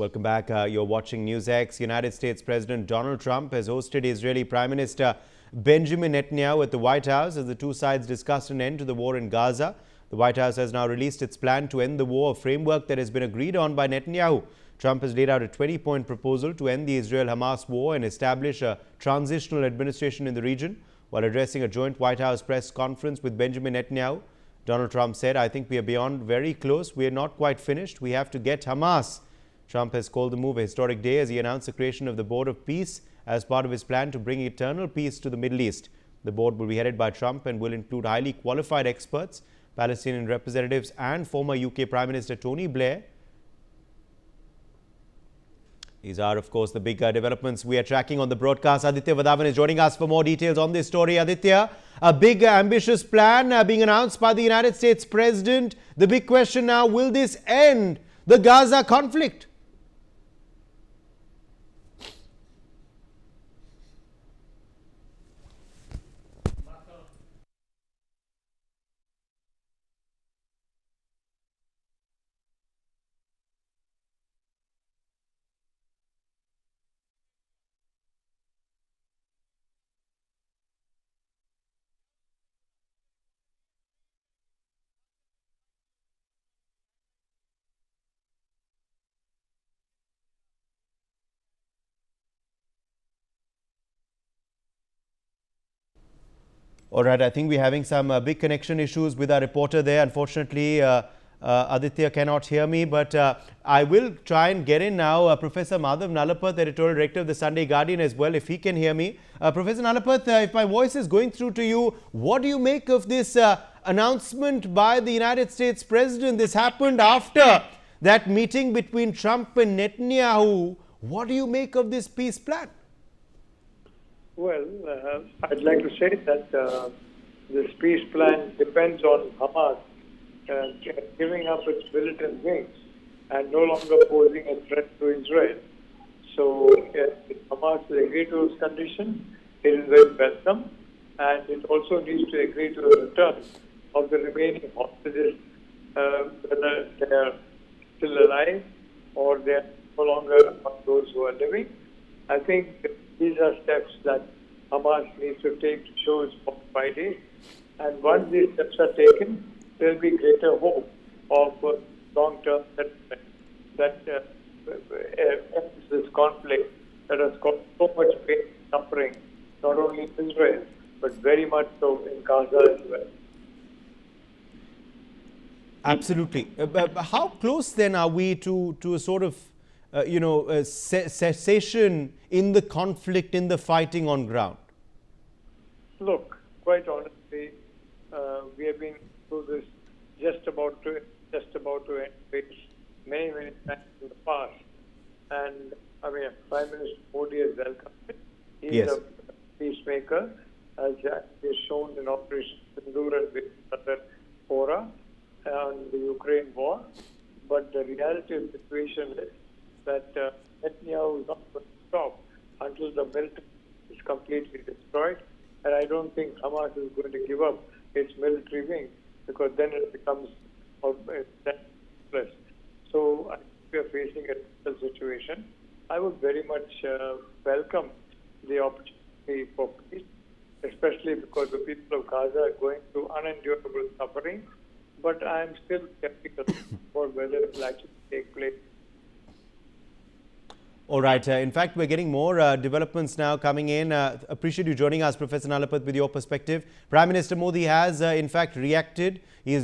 Welcome back. You're watching NewsX. United States President Donald Trump has hosted Israeli Prime Minister Benjamin Netanyahu at the White House as the two sides discussed an end to the war in Gaza. The White House has now released its plan to end the war, a framework that has been agreed on by Netanyahu. Trump has laid out a 20-point proposal to end the Israel-Hamas war and establish a transitional administration in the region. While addressing a joint White House press conference with Benjamin Netanyahu, Donald Trump said, "I think we are beyond very close. We are not quite finished. We have to get Hamas." Trump has called the move a historic day as he announced the creation of the Board of Peace as part of his plan to bring eternal peace to the Middle East. The board will be headed by Trump and will include highly qualified experts, Palestinian representatives and former UK Prime Minister Tony Blair. These are, of course, the big developments we are tracking on the broadcast. Aditya Vadavan is joining us for more details on this story. Aditya, a big ambitious plan being announced by the United States President. The big question now, will this end the Gaza conflict? All right, I think we're having some big connection issues with our reporter there. Unfortunately, Aditya cannot hear me, but I will try and get in now Professor Madhav Nalapath, editorial director of the Sunday Guardian as well, if he can hear me. Professor Nalapath, if my voice is going through to you, what do you make of this announcement by the United States President? This happened after that meeting between Trump and Netanyahu. What do you make of this peace plan? Well, I'd like to say that this peace plan depends on Hamas giving up its militant wings and no longer posing a threat to Israel. So if Hamas will agree to those conditions, it is very welcome, and it also needs to agree to the return of the remaining hostages, whether they are still alive or they are no longer among those who are living. I think these are steps that Hamas needs to take to show its Friday. And once these steps are taken, there will be greater hope of long-term settlement that ends this conflict that has caused so much pain and suffering, not only in Israel, but very much so in Gaza as well. Absolutely. How close then are we to a sort of cessation in the conflict, in the fighting on ground? Look, quite honestly, we have been through this just about to end many times in the past. And I mean, Prime Minister Modi has welcomed it. He's a peacemaker, as is shown in Operation Sindoor and with other fora on the Ukraine war. But the reality of the situation is that Netanyahu is not going to stop until the military is completely destroyed. And I don't think Hamas is going to give up its military wing, because then it becomes senseless. So I think we are facing a difficult situation. I would very much welcome the opportunity for peace, especially because the people of Gaza are going through unendurable suffering. But I am still skeptical about whether it will actually take place. All right. In fact, we're getting more developments now coming in. Appreciate you joining us, Professor Nalapath, with your perspective. Prime Minister Modi has, in fact, reacted. He is